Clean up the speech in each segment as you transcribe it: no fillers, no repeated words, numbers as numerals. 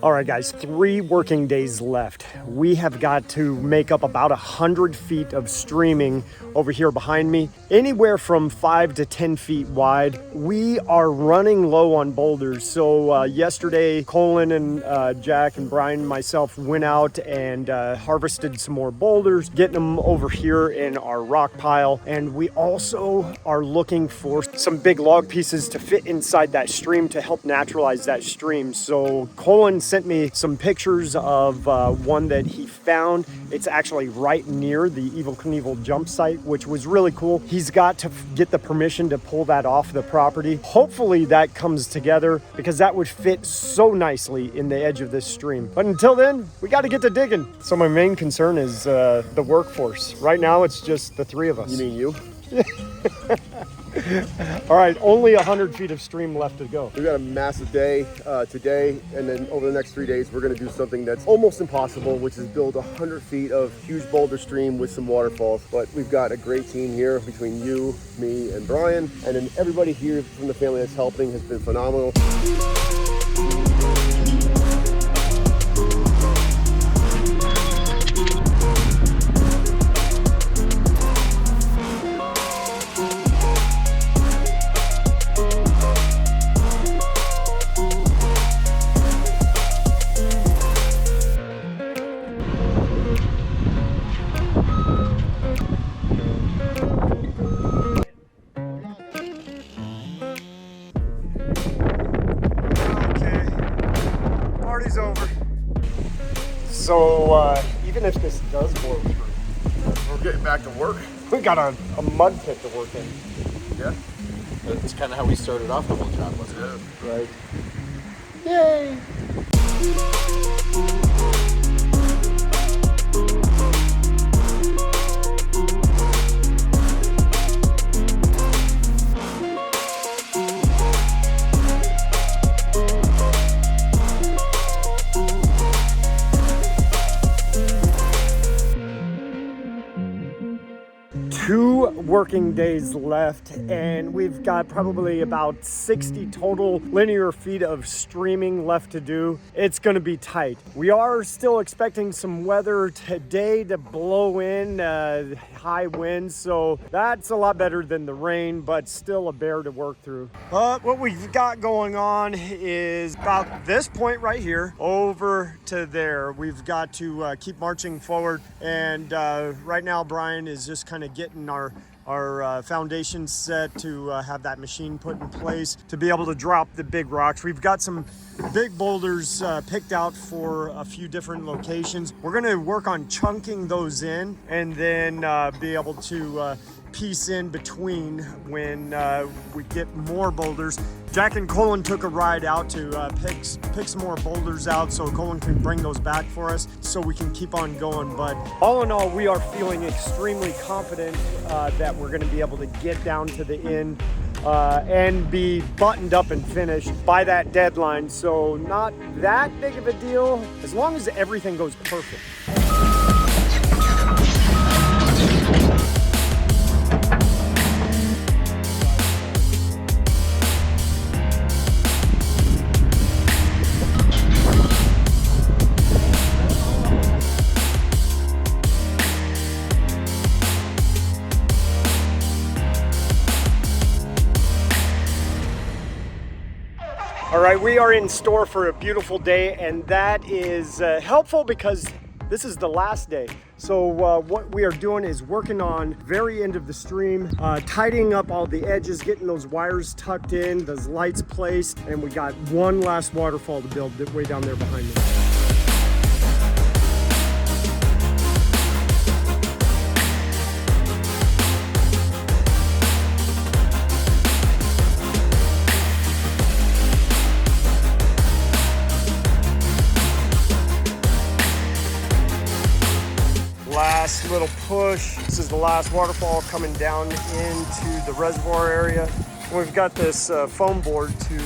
All right, guys, 3 working days left. We have got to make up about 100 feet of streaming over here behind me, anywhere from 5 to 10 feet wide. We are running low on boulders. So yesterday, Colin and Jack and Brian and myself went out and harvested some more boulders, getting them over here in our rock pile. And we also are looking for some big log pieces to fit inside that stream to help naturalize that stream. So Colin sent me some pictures of one that he found. It's actually right near the Evel Knievel jump site, which was really cool. He's got to get the permission to pull that off the property. Hopefully that comes together because that would fit so nicely in the edge of this stream. But until then, we got to get to digging. So my main concern is the workforce. Right now, it's just the 3 of us. You mean you? All right, only 100 feet of stream left to go. We've got a massive day today, and then over the next 3 days, we're gonna do something that's almost impossible, which is build 100 feet of huge boulder stream with some waterfalls. But we've got a great team here between you, me, and Brian, and then everybody here from the family that's helping has been phenomenal. 's over. So even if this does blow through, We're getting back to work. we got a mud pit to work in. Yeah. That's kind of how we started off the whole job, wasn't it? Right. Yay! Two working days left, and we've got probably about 60 total linear feet of streaming left to do. It's going to be tight. We are still expecting some weather today to blow in, high winds, so that's a lot better than the rain, but still a bear to work through. But what we've got going on is about this point right here over to there. We've got to keep marching forward, and right now Brian is just kind of getting our foundation set to have that machine put in place to be able to drop the big rocks. We've got some big boulders picked out for a few different locations. We're going to work on chunking those in and then be able to piece in between when we get more boulders. Jack and Colin took a ride out to pick some more boulders out so Colin can bring those back for us so we can keep on going. But all in all, we are feeling extremely confident that we're going to be able to get down to the end and be buttoned up and finished by that deadline. So not that big of a deal as long as everything goes perfect. All right, we are in store for a beautiful day, and that is helpful because this is the last day. So what we are doing is working on very end of the stream, tidying up all the edges, getting those wires tucked in, those lights placed, and we got one last waterfall to build way down there behind me. Last little push. This is the last waterfall coming down into the reservoir area. And we've got this foam board to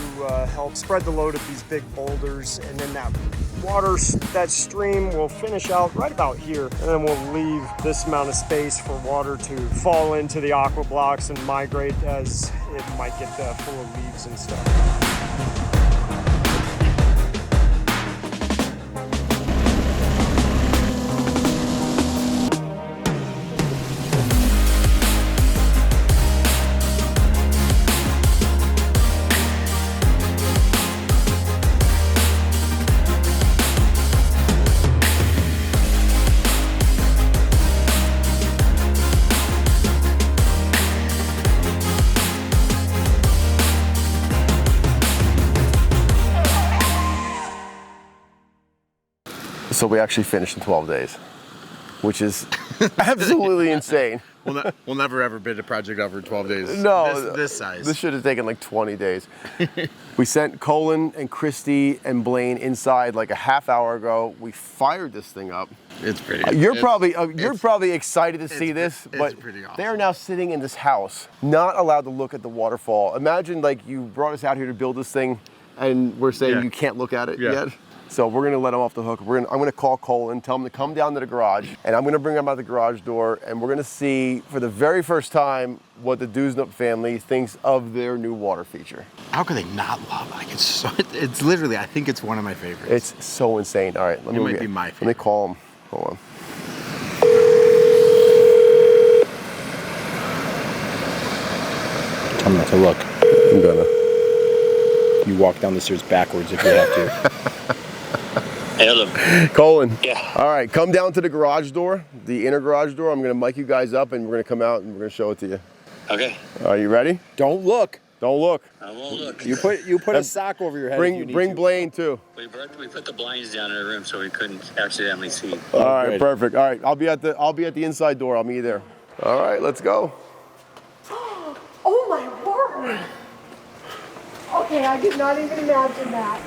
help spread the load of these big boulders, and then that stream will finish out right about here, and then we'll leave this amount of space for water to fall into the aqua blocks and migrate as it might get full of leaves and stuff. 2 working days left, and we've got 60 total linear feet of streaming left to do. It's going to be tight. We are still expecting some weather today, as long as everything goes perfect. Not that big of a deal as long as everything goes perfect. 100 feet of streaming left to go. So not that big of a deal as long as everything goes perfect. So we actually finished in 12 days, which is absolutely insane. We'll never ever bid a project over 12 days. No, this size. This should have taken like 20 days. We sent Colin and Christy and Blaine inside like a half hour ago. We fired this thing up. It's pretty. You're probably excited to see this, but pretty awesome. they are now sitting in this house, not allowed to look at the waterfall. Imagine like you brought us out here to build this thing, and we're saying you can't look at it yet. So we're gonna let them off the hook. I'm gonna call Colin, tell him to come down to the garage, and I'm gonna bring him out the garage door, and we're gonna see for the very first time what the Dusnup family thinks of their new water feature. How could they not love it? Like it's literally, I think it's one of my favorites. It's so insane. All right, It might be my favorite. Let me call him. Hold on. Tell me not to look. I'm gonna. You walk down the stairs backwards if you have to. Hello. Colin. Yeah. All right, come down to the garage door, the inner garage door. I'm gonna mic you guys up, and we're gonna come out and we're gonna show it to you. Okay. Are you ready? Don't look. Don't look. I won't look. You put a sock over your head. if you need Bring to. Blaine too. We put the blinds down in the room so we couldn't accidentally see. All right, good. perfect. All right, I'll be at the inside door. I'll meet you there. All right, let's go. Oh my word! Okay, I did not even imagine that.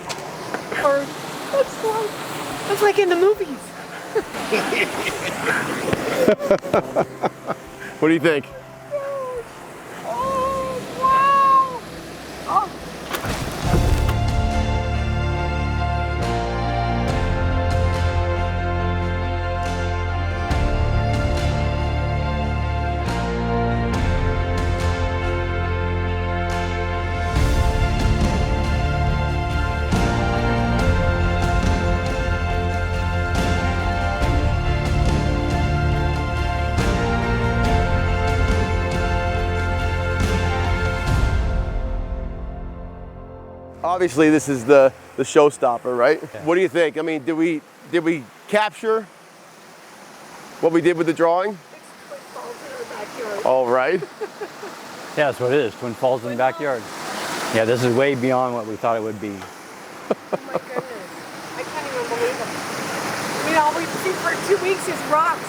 Or that's like in the movies. What do you think? Oh wow! Oh. Obviously, this is the showstopper, right? Yeah. What do you think? I mean, did we capture what we did with the drawing? All right. Yeah, that's what it is. Twin Falls in the backyard. Yeah, this is way beyond what we thought it would be. Oh my goodness. I can't even believe it. I mean, all we see for 2 weeks is rocks.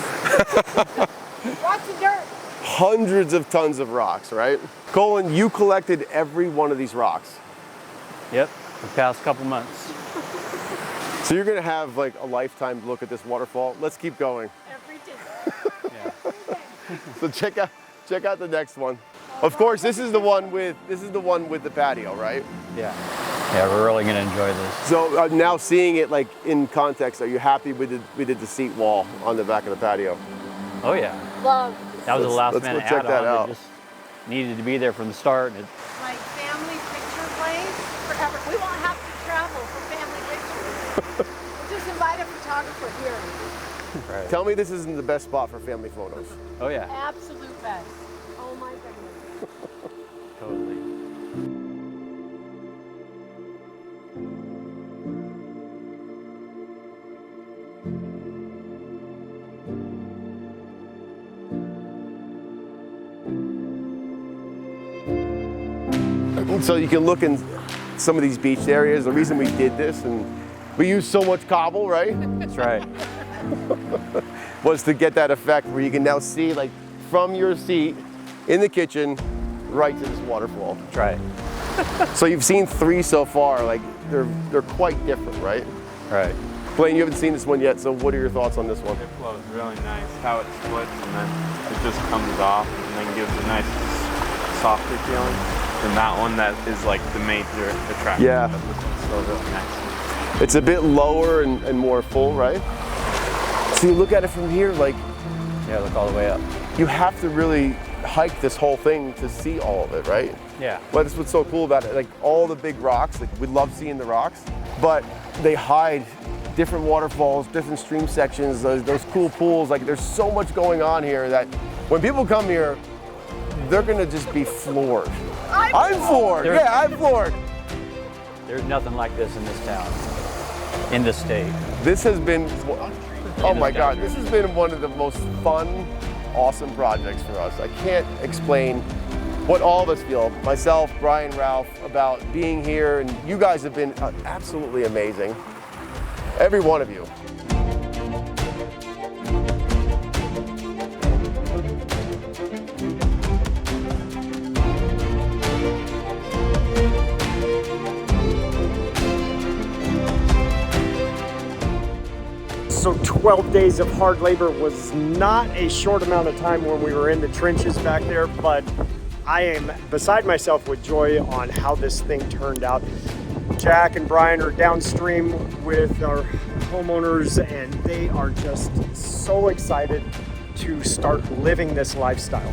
Rocks and dirt. Hundreds of tons of rocks, right? Colin, you collected every one of these rocks. Yep, the past couple months. So you're gonna have like a lifetime look at this waterfall. Let's keep going. Every day. Yeah. So check out the next one. Of course, this is the one with the patio, right? Yeah. Yeah, we're really gonna enjoy this. So now seeing it like in context, are you happy we did the seat wall on the back of the patio? Oh yeah. Love. That was a last let's minute go check that add-on. out. It just needed to be there from the start. My family picture place forever. We won't have to travel for family pictures. We'll just invite a photographer here. Right. Tell me this isn't the best spot for family photos. Oh yeah. Absolute best. Oh my goodness. Totally. So you can look in some of these beach areas. The reason we did this, and we used so much cobble, right? That's right. Was to get that effect where you can now see like from your seat in the kitchen right to this waterfall. That's right. So you've seen 3 so far. Like they're quite different, right? Right. Blaine, you haven't seen this one yet. So what are your thoughts on this one? It flows really nice. How it splits and then it just comes off and then gives a nice softer feeling. And that one that is like the major attraction. Yeah. But this one's still really nice. It's a bit lower and more full, right? So you look at it from here, like Yeah, look all the way up. you have to really hike this whole thing to see all of it, right? Yeah. Well, that's what's so cool about it. Like all the big rocks, like we love seeing the rocks, but they hide different waterfalls, different stream sections, those cool pools. Like there's so much going on here that when people come here, they're gonna just be floored. I'm floored. Yeah, I'm floored. There's nothing like this in this town, in the state. This has been, oh my God, this has been one of the most fun, awesome projects for us. I can't explain what all of us feel, myself, Brian, Ralph, about being here, and you guys have been absolutely amazing. Every one of you. So 12 days of hard labor was not a short amount of time when we were in the trenches back there, but I am beside myself with joy on how this thing turned out. Jack and Brian are downstream with our homeowners, and they are just so excited to start living this lifestyle.